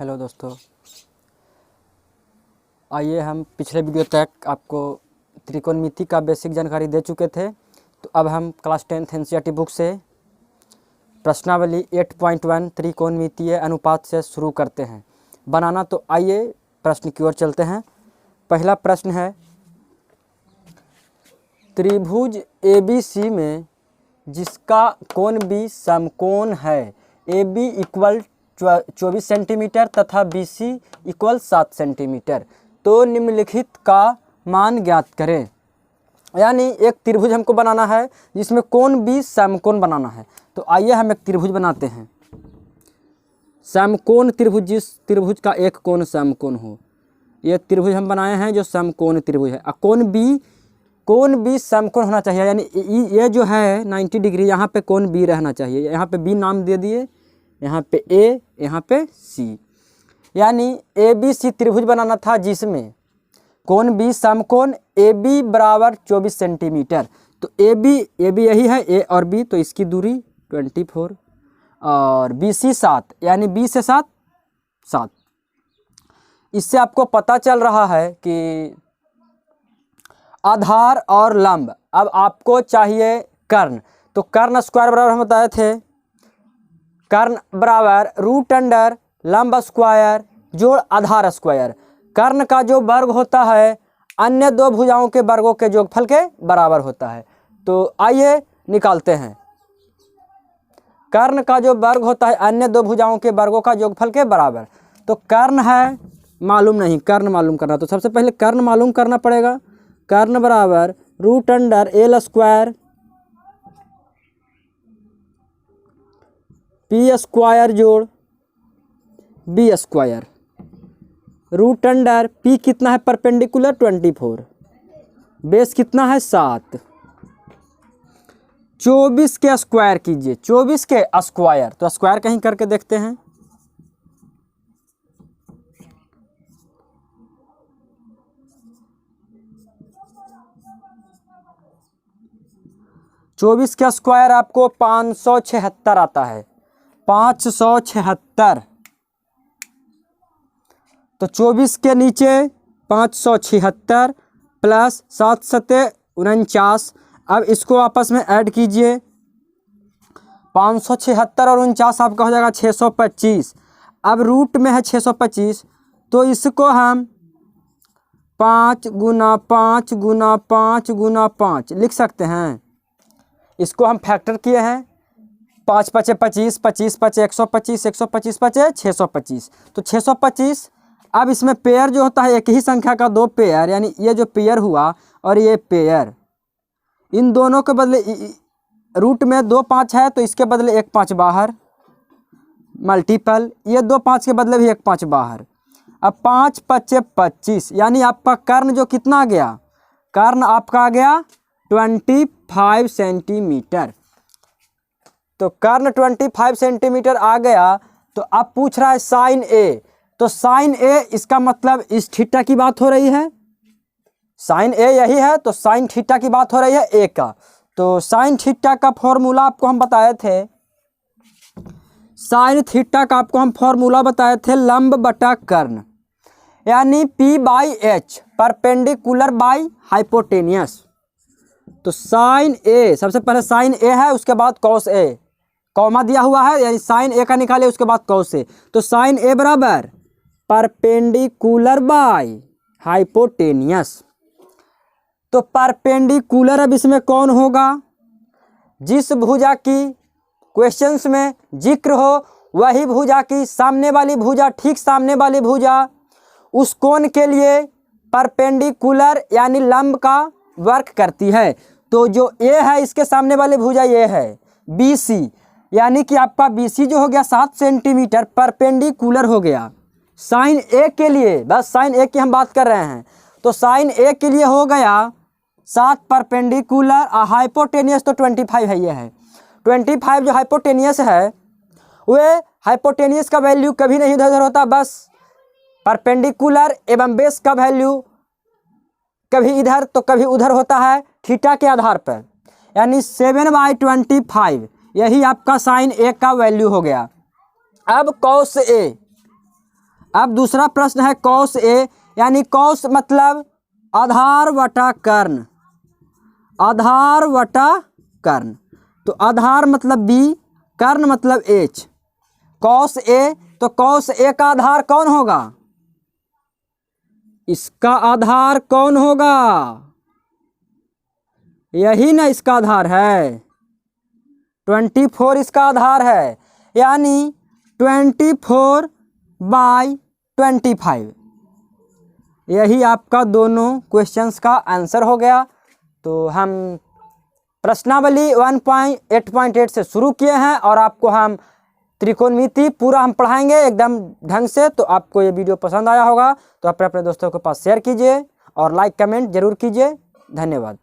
Hello दोस्तों, आइए हम पिछले वीडियो तक आपको त्रिकोणमिति का बेसिक जानकारी दे चुके थे। तो अब हम क्लास 10th एनसीईआरटी बुक से प्रश्नावली 8.1 त्रिकोणमितीय अनुपात से शुरू करते हैं बनाना। तो आइए प्रश्न की ओर चलते हैं। पहला प्रश्न है, त्रिभुज ABC में जिसका कोण B समकोण है, AB इक्वल 24 सेंटीमीटर तथा BC इक्वल 7 सेंटीमीटर, तो निम्नलिखित का मान ज्ञात करें। यानी एक त्रिभुज हमको बनाना है जिसमें कोण B समकोण बनाना है। तो आइए हम एक त्रिभुज बनाते हैं। समकोण त्रिभुज, जिस त्रिभुज का एक कोण समकोण हो, ये त्रिभुज हम बनाए हैं जो समकोण त्रिभुज है। कोण B समकोण होना चाहिए, यानी ये जो है 90 डिग्री, यहाँ पे कोण B रहना चाहिए। यहाँ पे B नाम दे दिए, यहाँ पे A, यहाँ पे C, यानी ABC त्रिभुज बनाना था जिसमें कोण B समकोण AB बराबर 24 सेंटीमीटर। तो AB यही है A और B, तो इसकी दूरी 24 और BC 7, यानी B से 7। इससे आपको पता चल रहा है कि आधार और लंब। अब आपको चाहिए कर्ण, तो कर्ण स्क्वायर बराबर हम बताए थे, कर्ण बराबर रूट अंडर लंब स्क्वायर जोड़ आधार स्क्वायर। कर्ण का जो वर्ग होता है अन्य दो भुजाओं के वर्गों के योगफल के बराबर होता है। तो आइए निकालते हैं। कर्ण का जो वर्ग होता है अन्य दो भुजाओं के वर्गों का योगफल के बराबर। तो कर्ण है मालूम नहीं, कर्ण मालूम करना, तो सबसे पहले कर्ण मालूम करना पड़ेगा। कर्ण बराबर root under L square P square जोड़ B square. Root under P कितना है परपेंडिकुलर 24, बेस कितना है 7। 24 के स्क्वायर कीजिए, 24 के स्क्वायर, तो स्क्वायर कहीं करके देखते हैं। चौबीस का स्क्वायर आपको 576 आता है, 576। तो 24 के नीचे 576 प्लस 7 सत्ते 49। अब इसको आपस में ऐड कीजिए, 576 और 49 आपका हो जाएगा 625। अब रूट में है 625, तो इसको हम 5 गुना 5 गुना 5 गुना 5 लिख सकते हैं। इसको हम फैक्टर किए हैं, 5 पचे 25, 25 पचे 125, 125 पचे 625, तो 625। अब इसमें पेयर जो होता है एक ही संख्या का दो पेयर, यानी ये जो पेयर हुआ और ये पेयर, इन दोनों के बदले रूट में 2 5 है तो इसके बदले 1 5 बाहर, मल्टीपल ये 2 5 के बदले भी 1 5 बाहर। अब 5 पचे 25, यानी आपका कर्ण जो कितना आ गया, कर्ण आपका आ गया 25 सेंटीमीटर। तो कर्ण 25 सेंटीमीटर आ गया। तो अब पूछ रहा है साइन ए, तो साइन ए इसका मतलब इस थीटा की बात हो रही है, साइन ए यही है, तो साइन थीटा की बात हो रही है ए का। तो साइन थीटा का फॉर्मूला आपको हम बताए थे, साइन थीटा का आपको हम फॉर्मूला बताए थे लंब बटा कर्ण, यानी P/H परपेंडिकुलर बाई हाइपोटेनियस। तो साइन ए, सबसे पहले साइन ए है, उसके बाद कॉस ए, कॉमा दिया हुआ है, यानी साइन ए का निकाले उसके बाद कॉस ए। तो साइन ए बराबर परपेंडिकुलर बाई हाइपोटेनियस। तो परपेंडिकुलर अब इसमें कौन होगा, जिस भुजा की क्वेश्चंस में जिक्र हो वही भुजा की सामने वाली भुजा, ठीक सामने वाली भुजा, उस कोण के लिए परपेंडिकुलर यानी लंब का वर्क करती है। तो जो ए है इसके सामने वाली भुजा ये है BC, यानी कि आपका BC जो हो गया 7 सेंटीमीटर परपेंडिकुलर हो गया। साइन ए के लिए, बस साइन ए की हम बात कर रहे हैं, तो साइन ए के लिए हो गया 7 परपेंडिकुलर, हाइपोटेनियस तो 25 है, ये है 25। जो हाइपोटेनियस है वे हाइपोटेनियस का वैल्यू कभी नहीं इधर उधर होता, बस परपेंडिकुलर एवं बेस का वैल्यू कभी इधर तो कभी उधर होता है थीटा के आधार पर, यानी 7/25 यही आपका साइन ए का वैल्यू हो गया। अब कॉस ए, अब दूसरा प्रश्न है कौस ए, यानी कौस मतलब आधार वटा कर्ण, आधार वटा कर्ण। तो आधार मतलब बी, कर्ण मतलब एच। कौस ए, तो कौस ए का आधार कौन होगा? इसका आधार कौन होगा? यही ना इसका आधार है, 24 इसका आधार है, यानी 24/25। यही आपका दोनों क्वेश्चंस का आंसर हो गया। तो हम प्रश्नावली 1.8.8 से शुरू किए हैं और आपको हम त्रिकोणमिति पूरा हम पढ़ाएंगे एकदम ढंग से। तो आपको ये वीडियो पसंद आया होगा तो अपने अपने दोस्तों के पास शेयर कीजिए और लाइक कमेंट जरूर कीजिए। धन्यवाद।